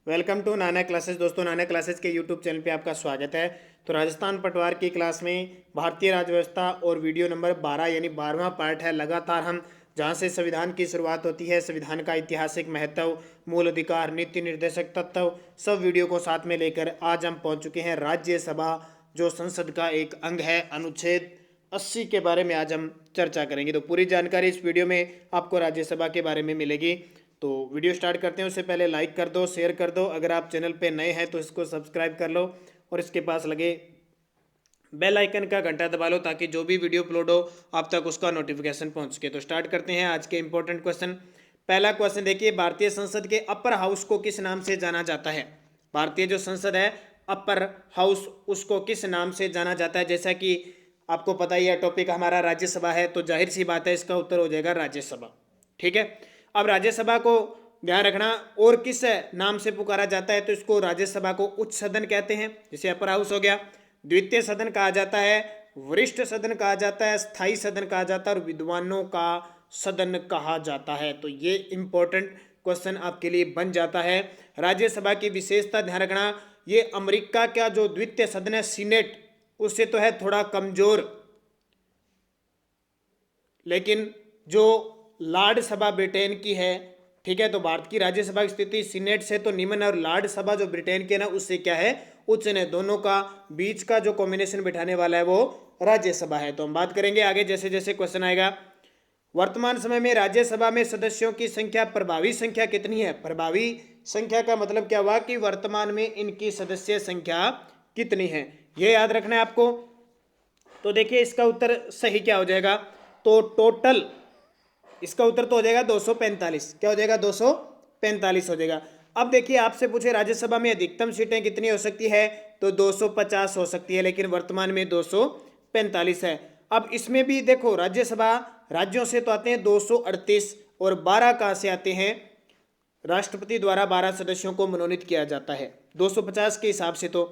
Welcome to Nana classes. दोस्तों, नाना classes के YouTube channel पे आपका स्वागत है। तो राजस्थान पटवार की क्लास में भारतीय राज्य व्यवस्था और वीडियो नंबर 12 यानी 12वां पार्ट है। लगातार हम जहां से संविधान की शुरुआत होती है, संविधान का ऐतिहासिक महत्व, मूल अधिकार, नीति निर्देशक तत्व, सब वीडियो को साथ में लेकर आज हम पहुंच चुके हैं राज्यसभा, जो संसद का एक अंग है। अनुच्छेद 80 के बारे में आज हम चर्चा करेंगे। तो पूरी जानकारी इस वीडियो में आपको राज्यसभा के बारे में मिलेगी। तो वीडियो स्टार्ट करते हैं, उससे पहले लाइक कर दो, शेयर कर दो। अगर आप चैनल पे नए हैं तो इसको सब्सक्राइब कर लो और इसके पास लगे बेल आइकन का घंटा दबा लो ताकि जो भी वीडियो अपलोड हो आप तक उसका नोटिफिकेशन पहुंच सके। तो स्टार्ट करते हैं आज के इंपॉर्टेंट क्वेश्चन। पहला क्वेश्चन देखिए, भारतीय संसद के अपर हाउस को किस नाम से जाना जाता है? भारतीय जो संसद है, अपर हाउस, उसको किस नाम से जाना जाता है? जैसा कि आपको पता ही है, टॉपिक हमारा राज्यसभा है, तो जाहिर सी बात है इसका उत्तर हो जाएगा राज्यसभा। ठीक है, अब राज्यसभा को ध्यान रखना, और किस नाम से पुकारा जाता है? तो इसको राज्यसभा को उच्च सदन कहते हैं, जैसे अपर हाउस हो गया। द्वितीय सदन कहा जाता है, वरिष्ठ सदन कहा जाता है, स्थायी सदन कहा जाता है और विद्वानों का सदन कहा जाता है। तो ये इंपॉर्टेंट क्वेश्चन आपके लिए बन जाता है। राज्यसभा की विशेषता ध्यान रखना, ये अमेरिका का जो द्वितीय सदन है सीनेट, उससे तो है थोड़ा कमजोर, लेकिन जो लॉर्ड सभा ब्रिटेन की है, ठीक है, तो भारत की राज्यसभा की स्थिति सीनेट से तो निम्न और लॉर्ड सभा जो ब्रिटेन के ना, उससे क्या है, उच्च ने। दोनों का बीच का जो कॉम्बिनेशन बिठाने वाला है वो राज्यसभा है। तो हम बात करेंगे आगे जैसे जैसे क्वेश्चन आएगा। वर्तमान समय में राज्यसभा में सदस्यों की संख्या, प्रभावी संख्या कितनी है? प्रभावी संख्या का मतलब क्या हुआ कि वर्तमान में इनकी सदस्य संख्या कितनी है, ये याद रखना है आपको। तो देखिए इसका उत्तर सही क्या हो जाएगा, तो टोटल इसका उत्तर तो हो जाएगा 245। क्या हो जाएगा? 245 हो जाएगा। अब देखिए आपसे पूछे राज्यसभा में अधिकतम सीटें कितनी हो सकती है, तो 250 हो सकती है, लेकिन वर्तमान में 245 है। अब इसमें भी देखो, राज्यसभा राज्यों से तो आते हैं 238 और 12 कहाँ से आते हैं? राष्ट्रपति द्वारा 12 सदस्यों को मनोनीत किया जाता है 250 के हिसाब से। तो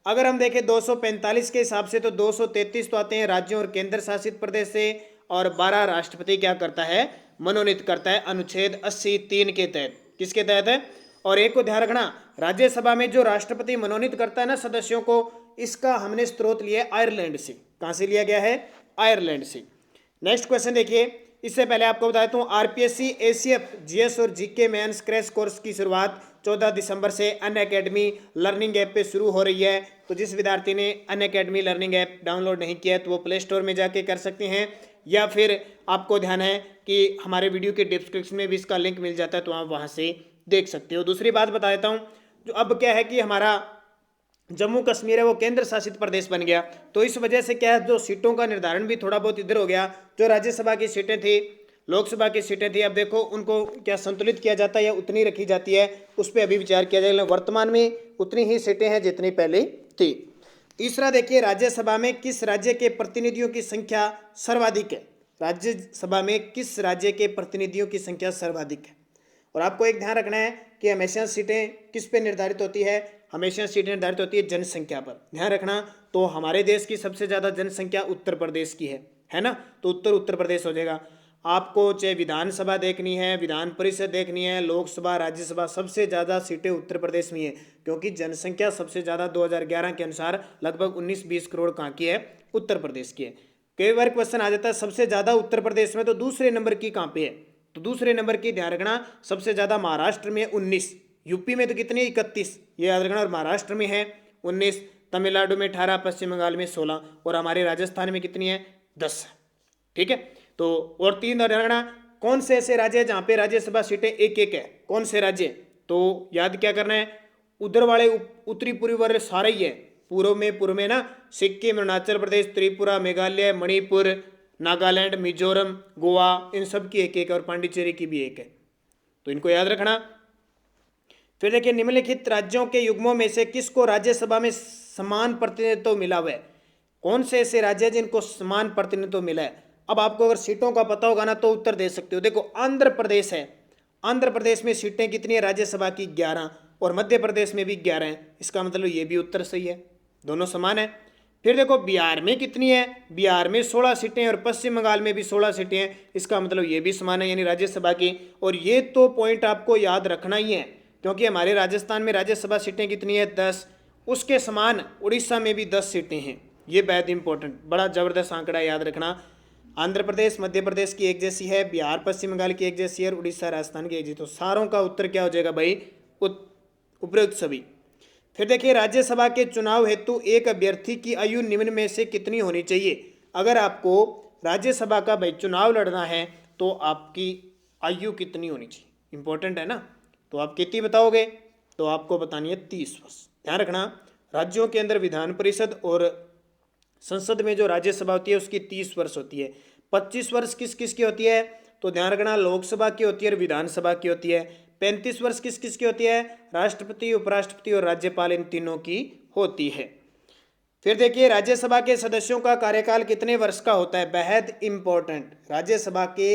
अगर हम देखें 245 के हिसाब से, तो 233 तो आते हैं राज्यों और केंद्र शासित प्रदेश से, और 12 राष्ट्रपति क्या करता है? मनोनीत करता है अनुच्छेद 80(3) के तहत। किसके तहत है? और एक को ध्यान रखना, राज्यसभा में जो राष्ट्रपति मनोनीत करता है ना सदस्यों को, इसका हमने स्रोत लिया है आयरलैंड से। कहां से लिया गया है? आयरलैंड से। नेक्स्ट क्वेश्चन देखिए, इससे पहले आपको बता देता हूँ, आरपीएससी, एसीएफ, जीएस और जीके मेंस क्रैश कोर्स की शुरुआत 14 दिसंबर से अनअकैडमी लर्निंग ऐप पे शुरू हो रही है। तो जिस विद्यार्थी ने अनअकैडमी लर्निंग ऐप डाउनलोड नहीं किया है तो वो प्ले स्टोर में जाके कर सकते हैं, या फिर आपको ध्यान है कि हमारे वीडियो के डिस्क्रिप्शन में भी इसका लिंक मिल जाता है, तो आप वहाँ से देख सकते हो। दूसरी बात बता देता हूँ, जो अब क्या है कि हमारा जम्मू कश्मीर है वो केंद्र शासित प्रदेश बन गया, तो इस वजह से क्या है, जो सीटों का निर्धारण भी थोड़ा बहुत इधर हो गया। जो राज्यसभा की सीटें थी, लोकसभा की सीटें थी, अब देखो उनको क्या संतुलित किया जाता है या उतनी रखी जाती है, उस पर अभी विचार किया जाएगा। वर्तमान में उतनी ही सीटें हैं जितनी पहले थी। तीसरा देखिए, राज्यसभा में किस राज्य के प्रतिनिधियों की संख्या सर्वाधिक है? राज्यसभा में किस राज्य के प्रतिनिधियों की संख्या सर्वाधिक है? और आपको एक ध्यान रखना है कि हमेशा सीटें किस पे निर्धारित होती है? हमेशा सीटें निर्धारित होती है जनसंख्या पर। ध्यान रखना, तो हमारे देश की सबसे ज़्यादा जनसंख्या उत्तर प्रदेश की है ना, तो उत्तर प्रदेश हो जाएगा। आपको चाहे विधानसभा देखनी है, विधान परिषद देखनी है, लोकसभा, राज्यसभा, सबसे ज़्यादा सीटें उत्तर प्रदेश में है, क्योंकि जनसंख्या सबसे ज़्यादा 2011 के अनुसार लगभग 19-20 करोड़ कहाँ की है? उत्तर प्रदेश की है। कई बार क्वेश्चन आ जाता है सबसे ज़्यादा उत्तर प्रदेश में, तो दूसरे नंबर की कहाँ पे है? तो दूसरे नंबर की ध्यान रखना, सबसे ज़्यादा महाराष्ट्र में 19, यूपी में तो कितनी? 31, ये याद रखना, और महाराष्ट्र में है 19, तमिलनाडु में 18, पश्चिम बंगाल में 16, और हमारे राजस्थान में कितनी है? 10। ठीक है, तो और 3 रखना, कौन से ऐसे राज्य है जहाँ पे राज्यसभा सीटें एक एक है? कौन से राज्य? तो याद क्या करना है, उधर वाले उत्तरी पूर्वी वाले सारे ही है। पूर्व में ना सिक्किम, अरुणाचल प्रदेश, त्रिपुरा, मेघालय, मणिपुर, नागालैंड, मिजोरम, गोवा, इन सब की एक एक है, और पांडिचेरी की भी एक है, तो इनको याद रखना। फिर देखिए, निम्नलिखित राज्यों के युग्मों में से किसको राज्यसभा में समान प्रतिनिधित्व मिला हुआ है? कौन से ऐसे राज्य हैं जिनको समान प्रतिनिधित्व मिला है? अब आपको अगर सीटों का पता होगा ना तो उत्तर दे सकते हो। देखो, आंध्र प्रदेश है, आंध्र प्रदेश में सीटें कितनी है राज्यसभा की? 11, और मध्य प्रदेश में भी 11 है। इसका मतलब ये भी उत्तर सही है, दोनों समान है। फिर देखो बिहार में कितनी है? बिहार में 16 सीटें, और पश्चिम बंगाल में भी 16 सीटें हैं। इसका मतलब ये भी समान है, यानी राज्यसभा की। और ये तो पॉइंट आपको याद रखना ही है, क्योंकि हमारे राजस्थान में राज्यसभा सीटें कितनी है 10, उसके समान उड़ीसा में भी 10 सीटें हैं। ये बेहद इंपॉर्टेंट, बड़ा जबरदस्त आंकड़ा याद रखना। आंध्र प्रदेश मध्य प्रदेश की एक जैसी है, बिहार पश्चिम बंगाल की एक जैसी है और उड़ीसा राजस्थान की एक जैसी। तो सारों का उत्तर क्या हो जाएगा भाई, उपरोक्त सभी। फिर देखिए राज्यसभा के चुनाव हेतु एक अभ्यर्थी की आयु निम्न में से कितनी होनी चाहिए। अगर आपको राज्यसभा का भाई चुनाव लड़ना है तो आपकी आयु कितनी होनी चाहिए, इंपॉर्टेंट है ना। तो आप कितनी बताओगे, तो आपको बतानी है 30 वर्ष। ध्यान रखना, राज्यों के अंदर विधान परिषद और संसद में जो राज्यसभा होती है उसकी 30 वर्ष होती है। 25 वर्ष किस किस की होती है, तो ध्यान रखना लोकसभा की होती है और विधानसभा की होती है। 35 वर्ष किस किस की होती है, राष्ट्रपति उपराष्ट्रपति और राज्यपाल, इन तीनों की होती है। फिर देखिए राज्यसभा के सदस्यों का कार्यकाल कितने वर्ष का होता है, बेहद इंपॉर्टेंट। राज्यसभा के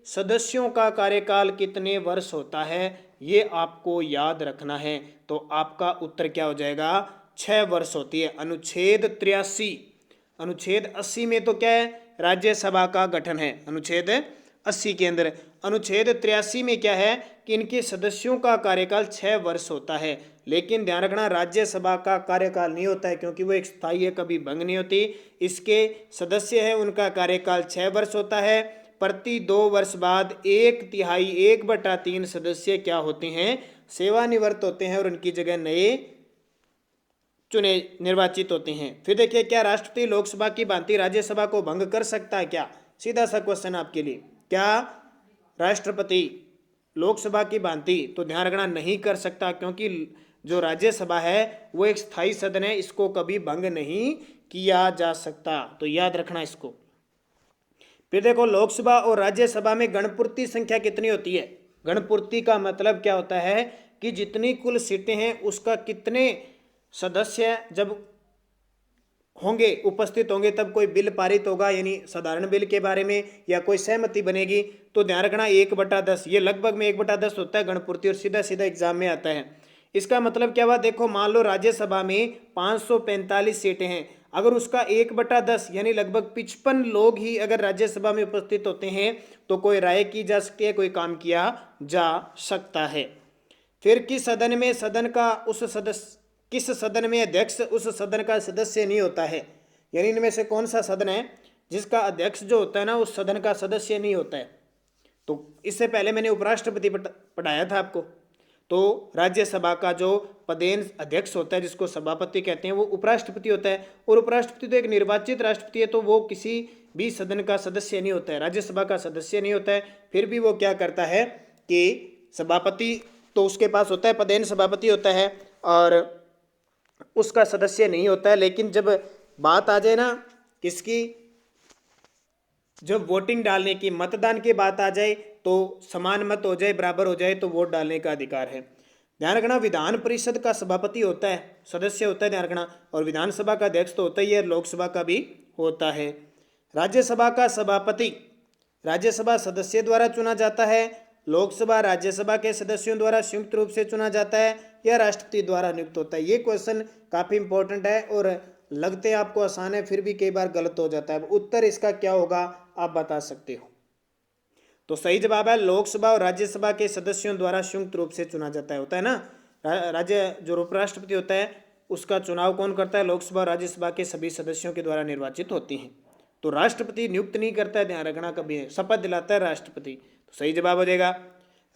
सदस्यों का कार्यकाल कितने वर्ष होता है ये आपको याद रखना है। तो आपका उत्तर क्या हो जाएगा, 6 वर्ष होती है। अनुच्छेद 83, अनुच्छेद 80 में तो क्या है, राज्यसभा का गठन है। अनुच्छेद 80 के अंदर अनुच्छेद 83 में क्या है कि इनके सदस्यों का कार्यकाल 6 वर्ष होता है। लेकिन ध्यान रखना राज्यसभा का कार्यकाल नहीं होता है, क्योंकि वो एक स्थायी है, कभी भंग नहीं होती। इसके सदस्य हैं उनका कार्यकाल 6 वर्ष होता है। प्रति 2 वर्ष बाद 1/3 1/3 सदस्य क्या होते हैं, सेवानिवृत्त होते हैं और उनकी जगह नए चुने निर्वाचित होते हैं। फिर देखिए क्या राष्ट्रपति लोकसभा की भांति राज्यसभा को भंग कर सकता है क्या, सीधा सा क्वेश्चन आपके लिए, क्या राष्ट्रपति लोकसभा की भांति, तो ध्यान रखना नहीं कर सकता, क्योंकि जो राज्यसभा है वो एक स्थायी सदन है, इसको कभी भंग नहीं किया जा सकता। तो याद रखना इसको। फिर देखो लोकसभा और राज्यसभा में गणपूर्ति संख्या कितनी होती है। गणपूर्ति का मतलब क्या होता है कि जितनी कुल सीटें हैं उसका कितने सदस्य जब होंगे उपस्थित होंगे तब कोई बिल पारित होगा, यानी साधारण बिल के बारे में या कोई सहमति बनेगी। तो ध्यान रखना 1/10, ये लगभग में 1/10 होता है गणपूर्ति, और सीधा सीधा एग्जाम में आता है। इसका मतलब क्या हुआ, देखो मान लो राज्यसभा में 545 सीटें हैं, अगर उसका 1/10 यानी लगभग 55 लोग ही अगर राज्यसभा में उपस्थित होते हैं तो कोई राय की जा सकती है, कोई काम किया जा सकता है। फिर किस सदन में सदन का उस सदस्य, किस सदन में अध्यक्ष उस सदन का सदस्य नहीं होता है, यानी इनमें से कौन सा सदन है जिसका अध्यक्ष जो होता है ना उस सदन का सदस्य नहीं होता है। तो इससे पहले मैंने उपराष्ट्रपति पढ़ाया था आपको। तो राज्यसभा का जो पदेन अध्यक्ष होता है जिसको सभापति कहते हैं वो उपराष्ट्रपति होता है, और उपराष्ट्रपति तो एक निर्वाचित राष्ट्रपति है, तो वो किसी भी सदन का सदस्य नहीं होता है, राज्यसभा का सदस्य नहीं होता है। फिर भी वो क्या करता है कि सभापति तो उसके पास होता है, पदेन सभापति होता है और उसका सदस्य नहीं होता है। लेकिन जब बात आ जाए ना किसकी, जब वोटिंग डालने की, मतदान की बात आ जाए तो समान मत हो जाए, बराबर हो जाए तो वोट डालने का अधिकार है। ध्यान रखना विधान परिषद का सभापति होता है, सदस्य होता है, ध्यान रखना, और विधानसभा का अध्यक्ष तो होता ही है, लोकसभा का भी होता है। राज्यसभा का सभापति राज्यसभा सदस्य द्वारा चुना जाता है, लोकसभा राज्यसभा के सदस्यों द्वारा संयुक्त रूप से चुना जाता है या राष्ट्रपति द्वारा नियुक्त होता है। ये क्वेश्चन काफ़ी इंपॉर्टेंट है और लगते आपको आसान है, फिर भी कई बार गलत हो जाता है। उत्तर इसका क्या होगा आप बता सकते हो। तो सही जवाब है लोकसभा और राज्यसभा के सदस्यों द्वारा संयुक्त रूप से चुना जाता है। होता है ना, राज्य जो उपराष्ट्रपति होता है उसका चुनाव कौन करता है, लोकसभा और राज्यसभा के सभी सदस्यों के द्वारा निर्वाचित होती हैं। तो राष्ट्रपति नियुक्त नहीं करता है, ध्यान रखना, कभी शपथ दिलाता है राष्ट्रपति। तो सही जवाब हो जाएगा।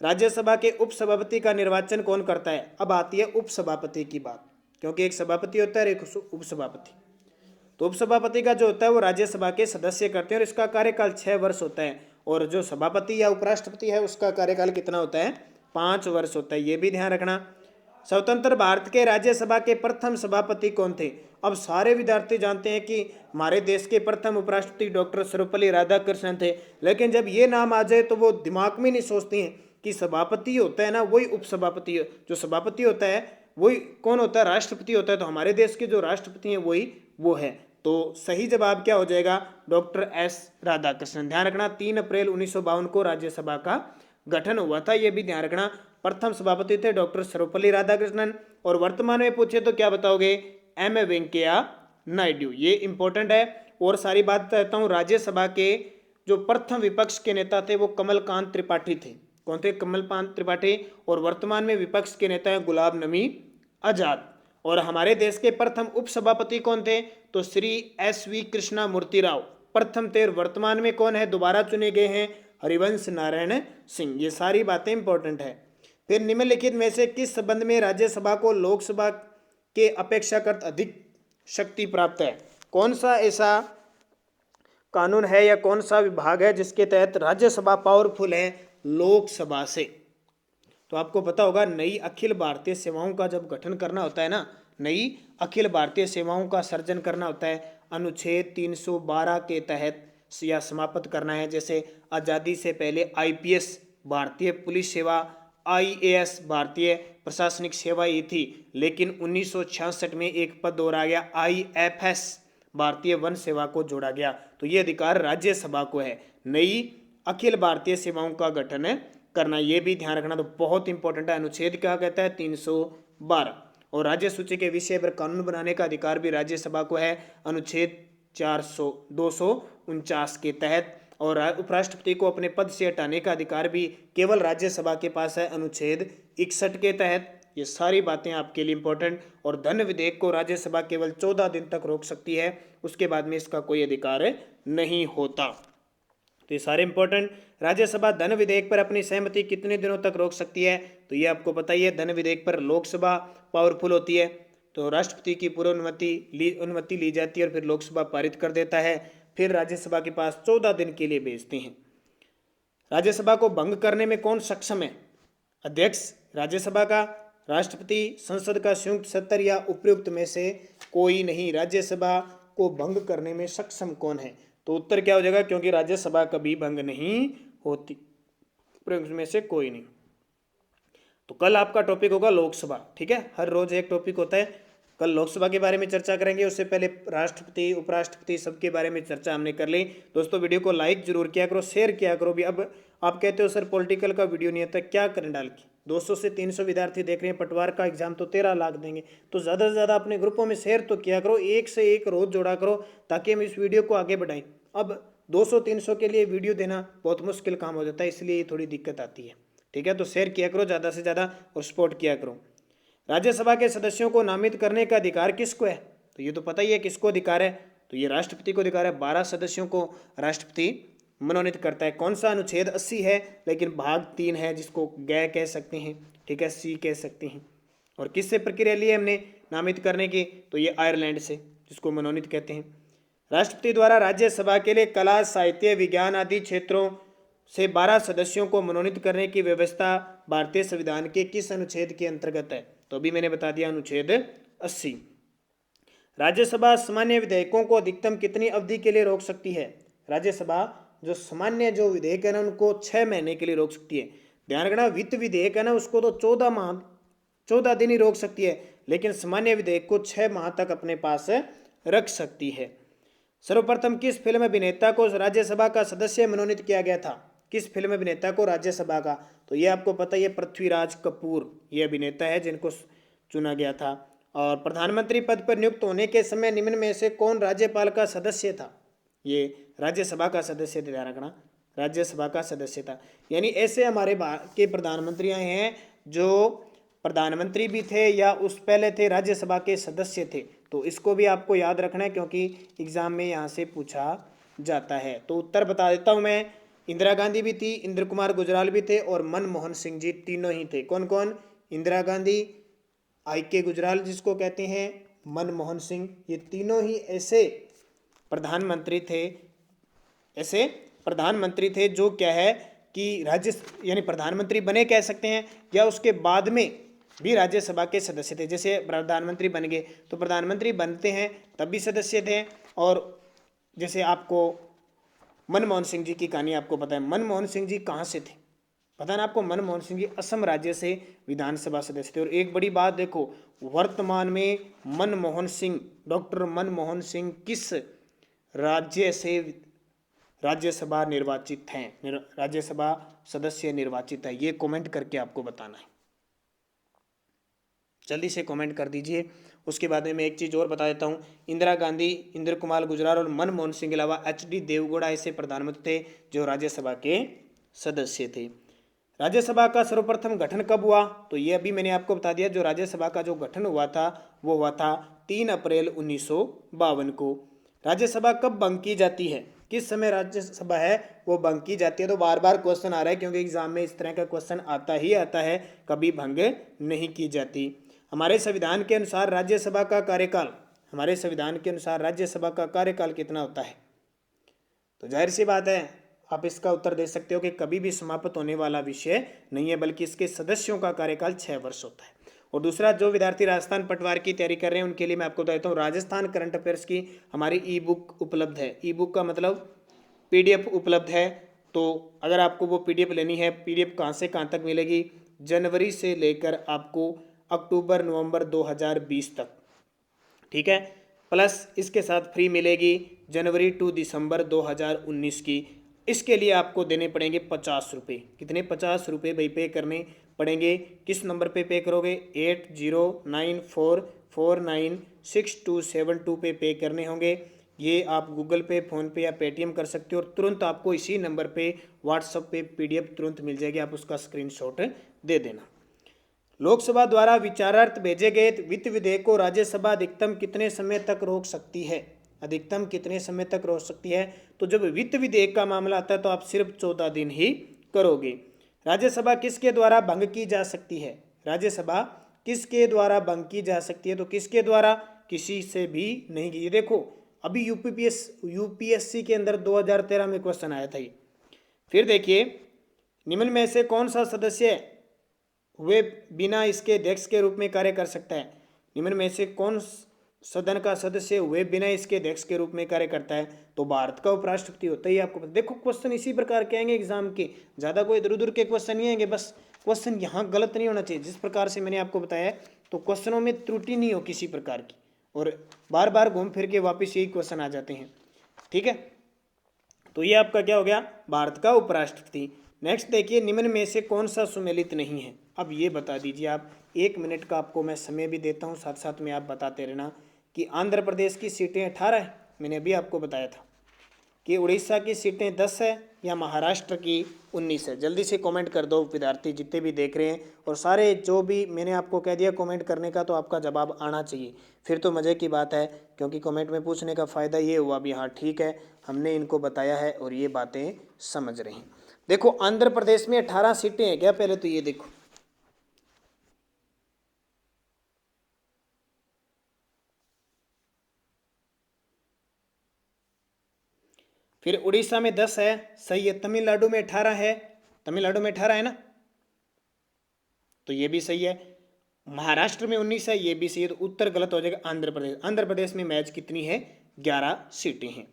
राज्यसभा के उपसभापति का निर्वाचन कौन करता है। अब आती है उपसभापति की बात, क्योंकि एक सभापति होता है एक उपसभापति। तो उपसभापति का जो होता है वो राज्यसभा के सदस्य करते हैं और इसका कार्यकाल 6 वर्ष होता है, और जो सभापति या उपराष्ट्रपति है उसका कार्यकाल कितना होता है, 5 वर्ष होता है। ये भी ध्यान रखना। स्वतंत्र भारत के राज्यसभा के प्रथम सभापति कौन थे। अब सारे विद्यार्थी जानते हैं कि हमारे देश के प्रथम उपराष्ट्रपति डॉक्टर सर्वपल्ली राधाकृष्णन थे, लेकिन जब ये नाम आ जाए तो वो दिमाग में नहीं सोचते हैं कि सभापति होता है ना वही उपसभापति, जो सभापति होता है वही कौन होता है, राष्ट्रपति होता है। तो हमारे देश के जो राष्ट्रपति हैं वही वो है। तो सही जवाब क्या हो जाएगा, डॉक्टर एस राधाकृष्णन। ध्यान रखना 3 अप्रैल 1952 को राज्यसभा का गठन हुआ था, ये भी ध्यान रखना। प्रथम सभापति थे डॉक्टर सर्वपल्ली राधाकृष्णन, और वर्तमान में पूछे तो क्या बताओगे, एम वेंकैया नायडू। ये इंपॉर्टेंट है। और सारी बात कहता हूँ, राज्यसभा के जो प्रथम विपक्ष के नेता थे वो कमलकांत त्रिपाठी थे। कौन थे? कमलपाल त्रिपाठी। और वर्तमान में विपक्ष के नेता हैं गुलाम नबी आजाद। और हमारे देश के प्रथम उपसभापति कौन थे? तो श्री SV कृष्णा मूर्ति राव प्रथम थे। वर्तमान में कौन है दोबारा चुने गए हैं? हरिवंश नारायण सिंह। ये सारी बातें इंपॉर्टेंट है। फिर निम्नलिखित में से किस संबंध में राज्यसभा को लोकसभा के अपेक्षाकृत अधिक शक्ति प्राप्त है? कौन सा ऐसा कानून है या कौन सा विभाग है जिसके तहत राज्यसभा पावरफुल है लोकसभा से? तो आपको पता होगा, नई अखिल भारतीय सेवाओं का जब गठन करना होता है ना, नई अखिल भारतीय सेवाओं का सर्जन करना होता है, अनुच्छेद 312 के तहत या समाप्त करना है। जैसे आज़ादी से पहले IPS भारतीय पुलिस सेवा, IAS भारतीय प्रशासनिक सेवा ये थी, लेकिन 1966 में एक पद और आ गया IFS भारतीय वन सेवा को जोड़ा गया। तो ये अधिकार राज्यसभा को है नई अखिल भारतीय सेवाओं का गठन करना। ये भी ध्यान रखना, तो बहुत इंपॉर्टेंट है। अनुच्छेद क्या कहता है? 312। और राज्य सूची के विषय पर कानून बनाने का अधिकार भी राज्यसभा को है अनुच्छेद 249 के तहत। और उपराष्ट्रपति को अपने पद से हटाने का अधिकार भी केवल राज्यसभा के पास है अनुच्छेद 61 के तहत। ये सारी बातें आपके लिए इंपॉर्टेंट। और धन विधेयक को राज्यसभा केवल 14 दिन तक रोक सकती है, उसके बाद में इसका कोई अधिकार नहीं होता। तो ये सारे इंपॉर्टेंट। राज्यसभा धन विधेयक पर अपनी सहमति कितने दिनों तक रोक सकती है? तो ये आपको पता ही है, धन विधेयक पर लोकसभा पावरफुल होती है, तो राष्ट्रपति की पूर्व अनुमति ली जाती है और फिर लोकसभा पारित कर देता है, फिर राज्यसभा के पास 14 दिन के लिए भेजते हैं। राज्यसभा को भंग करने में कौन सक्षम है? अध्यक्ष राज्यसभा का, राष्ट्रपति, संसद का संयुक्त सत्र या उपयुक्त में से कोई नहीं। राज्यसभा को भंग करने में सक्षम कौन है? तो उत्तर क्या हो जाएगा? क्योंकि राज्यसभा कभी भंग नहीं होती, उपयुक्त में से कोई नहीं। तो कल आपका टॉपिक होगा लोकसभा, ठीक है। हर रोज एक टॉपिक होता है। कल लोकसभा के बारे में चर्चा करेंगे, उससे पहले राष्ट्रपति, उपराष्ट्रपति सबके बारे में चर्चा हमने कर ली। दोस्तों वीडियो को लाइक जरूर किया करो, शेयर किया करो भी। अब आप कहते हो सर पॉलिटिकल का वीडियो नहीं आता, क्या करें डाल के? 200 से 300 विद्यार्थी देख रहे हैं, पटवार का एग्जाम तो 13 लाख देंगे। तो ज़्यादा से ज़्यादा अपने ग्रुपों में शेयर तो किया करो, एक से एक रोज जोड़ा करो, ताकि हम इस वीडियो को आगे बढ़ाएं। अब 200-300 के लिए वीडियो देना बहुत मुश्किल काम हो जाता है, इसलिए थोड़ी दिक्कत आती है, ठीक है। तो शेयर किया करो ज़्यादा से ज़्यादा और सपोर्ट किया करो। राज्यसभा के सदस्यों को नामित करने का अधिकार किसको है? तो ये तो पता ही है किसको अधिकार है, तो ये राष्ट्रपति को अधिकार है। 12 सदस्यों को राष्ट्रपति मनोनीत करता है। कौन सा? अनुच्छेद 80 है, लेकिन भाग 3 है जिसको ग कह सकते हैं, ठीक है, C कह सकते हैं। और किससे प्रक्रिया ली है हमने नामित करने की? तो ये आयरलैंड से, जिसको मनोनीत कहते हैं। राष्ट्रपति द्वारा राज्यसभा के लिए कला, साहित्य, विज्ञान आदि क्षेत्रों से 12 सदस्यों को मनोनीत करने की व्यवस्था भारतीय संविधान के किस अनुच्छेद के अंतर्गत है? तो अभी मैंने बता दिया, अनुच्छेद 80। राज्यसभा सामान्य विधेयकों को अधिकतम कितनी अवधि के लिए रोक सकती है? राज्यसभा जो सामान्य जो विधेयक है ना, उनको 6 महीने के लिए रोक सकती है। ध्यान रखना, वित्त विधेयक है ना, उसको तो 14 दिन ही रोक सकती है, लेकिन सामान्य विधेयक को 6 माह तक अपने पास रख सकती है। सर्वप्रथम किस फिल्म अभिनेता को राज्यसभा का सदस्य मनोनीत किया गया था? किस फिल्म अभिनेता को राज्यसभा का? तो ये आपको पता ही है, पृथ्वीराज कपूर ये अभिनेता है जिनको चुना गया था। और प्रधानमंत्री पद पर नियुक्त होने के समय निम्न में से कौन राज्यपाल का सदस्य था? ये राज्यसभा का सदस्य, ध्यान रखना, राज्यसभा का सदस्य था। यानी ऐसे हमारे भारत के प्रधानमंत्री आए हैं जो प्रधानमंत्री भी थे या उस पहले थे राज्यसभा के सदस्य थे। तो इसको भी आपको याद रखना है, क्योंकि एग्जाम में यहाँ से पूछा जाता है। तो उत्तर बता देता हूँ मैं, इंदिरा गांधी भी थी, इंद्र कुमार गुजराल भी थे और मनमोहन सिंह जी, तीनों ही थे। कौन कौन? इंदिरा गांधी, IK गुजराल जिसको कहते हैं, मनमोहन सिंह, ये तीनों ही ऐसे प्रधानमंत्री थे जो क्या है कि यानी प्रधानमंत्री बने कह सकते हैं, या उसके बाद में भी राज्यसभा के सदस्य थे। जैसे प्रधानमंत्री बन गए तो प्रधानमंत्री बनते हैं तब भी सदस्य थे। और जैसे आपको मनमोहन सिंह जी की कहानी आपको पता है, मनमोहन सिंह जी कहाँ से थे पता है ना आपको? मनमोहन सिंह जी असम राज्य से विधानसभा सदस्य थे। और एक बड़ी बात देखो, वर्तमान में डॉक्टर मनमोहन सिंह किस राज्य से राज्यसभा निर्वाचित हैं, राज्यसभा सदस्य निर्वाचित है? ये कमेंट करके आपको बताना है, जल्दी से कमेंट कर दीजिए। उसके बाद में मैं एक चीज़ और बता देता हूँ, इंदिरा गांधी, इंद्र कुमार गुजराल और मनमोहन सिंह के अलावा HD देवगौड़ा ऐसे प्रधानमंत्री थे जो राज्यसभा के सदस्य थे। राज्यसभा का सर्वप्रथम गठन कब हुआ? तो ये अभी मैंने आपको बता दिया, जो राज्यसभा का जो गठन हुआ था वो हुआ था 3 अप्रैल 1952 को। राज्यसभा कब भंग की जाती है? किस समय राज्यसभा है वो भंग की जाती है? तो बार बार क्वेश्चन आ रहा है, क्योंकि एग्जाम में इस तरह का क्वेश्चन आता ही आता है, कभी भंग नहीं की जाती। हमारे संविधान के अनुसार राज्यसभा का कार्यकाल, हमारे संविधान के अनुसार राज्यसभा का कार्यकाल कितना होता है? तो जाहिर सी बात है आप इसका उत्तर दे सकते हो कि कभी भी समाप्त होने वाला विषय नहीं है, बल्कि इसके सदस्यों का कार्यकाल 6 वर्ष होता है। और दूसरा, जो विद्यार्थी राजस्थान पटवार की तैयारी कर रहे हैं उनके लिए मैं आपको बताता हूँ, राजस्थान करंट अफेयर्स की हमारी ई बुक उपलब्ध है। ई बुक का मतलब PDF उपलब्ध है। तो अगर आपको वो PDF लेनी है, PDF कहाँ से कहाँ तक मिलेगी? जनवरी से लेकर आपको अक्टूबर नवंबर 2020 तक, ठीक है। प्लस इसके साथ फ्री मिलेगी जनवरी टू दिसंबर 2019 की। इसके लिए आपको देने पड़ेंगे 50 रुपये। कितने? 50 रुपये भाई पे करने पड़ेंगे। किस नंबर पे करोगे? 8094496272 पे करने होंगे। ये आप गूगल पे, फ़ोनपे या पेटीएम कर सकते हो, और तुरंत आपको इसी नंबर पे व्हाट्सएप पे PDF तुरंत मिल जाएगी, आप उसका स्क्रीनशॉट दे देना। लोकसभा द्वारा विचारार्थ भेजे गए वित्त विधेयक को राज्यसभा अधिकतम कितने समय तक रोक सकती है? अधिकतम कितने समय तक रोक सकती है? तो जब वित्त विधेयक का मामला आता है तो आप सिर्फ 14 दिन ही करोगे। राज्यसभा किसके द्वारा भंग की जा सकती है? राज्यसभा किसके द्वारा भंग की जा सकती है? तो किसके द्वारा? किसी से भी नहीं की। ये देखो, अभी यूपीएससी के अंदर 2013 में क्वेश्चन आया था ये। फिर देखिए, निम्न में से कौन सा सदस्य वे बिना इसके अध्यक्ष के रूप में कार्य कर सकता है? निम्न में से कौन सदन का सदस्य वे बिना इसके अध्यक्ष के रूप में कार्य करता है? तो भारत का उपराष्ट्रपति होता ही आपको। देखो, क्वेश्चन इसी प्रकार के आएंगे एग्जाम के, ज़्यादा कोई इधर उधर के क्वेश्चन नहीं आएंगे। बस क्वेश्चन यहाँ गलत नहीं होना चाहिए, जिस प्रकार से मैंने आपको बताया, तो क्वेश्चनों में त्रुटि नहीं हो किसी प्रकार की, और बार बार घूम फिर के वापस यही क्वेश्चन आ जाते हैं, ठीक है। तो ये आपका क्या हो गया? भारत का उपराष्ट्रपति। नेक्स्ट देखिए, निम्न में से कौन सा सुमेलित नहीं है? अब ये बता दीजिए आप। 1 मिनट का आपको मैं समय भी देता हूँ, साथ साथ में आप बताते रहना कि आंध्र प्रदेश की सीटें 18 है, मैंने अभी आपको बताया था, कि उड़ीसा की सीटें 10 है, या महाराष्ट्र की 19 है। जल्दी से कमेंट कर दो विद्यार्थी जितने भी देख रहे हैं, और सारे जो भी मैंने आपको कह दिया कमेंट करने का, तो आपका जवाब आना चाहिए, फिर तो मज़े की बात है, क्योंकि कमेंट में पूछने का फ़ायदा ये हुआ भी, हाँ ठीक है हमने इनको बताया है और ये बातें समझ रहे हैं। देखो, आंध्र प्रदेश में 18 सीटें हैं क्या? पहले तो ये देखो, फिर उड़ीसा में 10 है, सही है। तमिलनाडु में 18 है, तमिलनाडु में 18 है ना, तो ये भी सही है। महाराष्ट्र में 19 है, ये भी सही है। तो उत्तर गलत हो जाएगा आंध्र प्रदेश। आंध्र प्रदेश में मैच कितनी है? 11 सीटें हैं।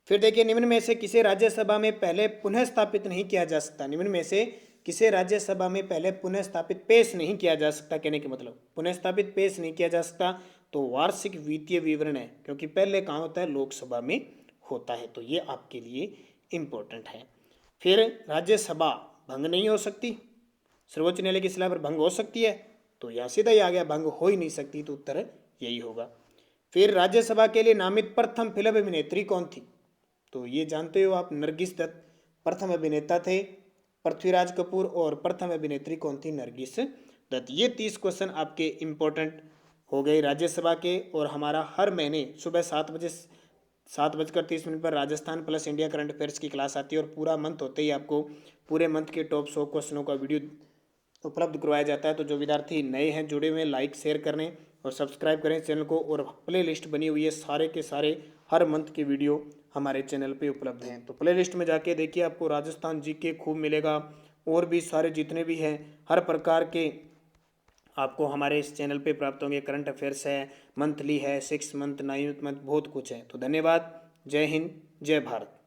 फिर देखिए, निम्न में से किसे राज्यसभा में पहले पुनः स्थापित नहीं किया जा सकता? निम्न में से किसे राज्यसभा में पहले पुनः स्थापित पेश नहीं किया जा सकता? कहने के मतलब, पुनः स्थापित पेश नहीं किया जा सकता, तो वार्षिक वित्तीय विवरण है, क्योंकि पहले कहाँ होता है? लोकसभा में होता है। तो ये आपके लिए इम्पोर्टेंट है। फिर राज्यसभा भंग नहीं हो सकती, सर्वोच्च न्यायालय की सलाह पर भंग हो सकती है, तो यह सीधा ही आ गया, भंग हो ही नहीं सकती, तो उत्तर यही होगा। फिर राज्यसभा के लिए नामित प्रथम फिल्म अभिनेत्री कौन थी? तो ये जानते हो आप, नरगिस दत्त प्रथम अभिनेता थे, पृथ्वीराज कपूर, और प्रथम अभिनेत्री कौन थी? नरगिस दत्त। ये 30 क्वेश्चन आपके इम्पोर्टेंट हो गए राज्यसभा के। और हमारा हर महीने सुबह 7:30 पर Rajasthan plus India current affairs की क्लास आती है, और पूरा मंथ होते ही आपको पूरे मंथ के टॉप 100 क्वेश्चनों का वीडियो उपलब्ध करवाया जाता है। तो जो विद्यार्थी नए हैं, जुड़े हुए हैं, लाइक शेयर करें और सब्सक्राइब करें चैनल को। और प्ले लिस्ट बनी हुई है, सारे के सारे हर मंथ के वीडियो हमारे चैनल पे उपलब्ध हैं। तो प्ले लिस्ट में जाके देखिए, आपको राजस्थान जीके खूब मिलेगा, और भी सारे जितने भी हैं हर प्रकार के आपको हमारे इस चैनल पे प्राप्त होंगे। करंट अफेयर्स है, मंथली है, 6 मंथ, 9 मंथ, बहुत कुछ है। तो धन्यवाद। जय हिंद, जय भारत।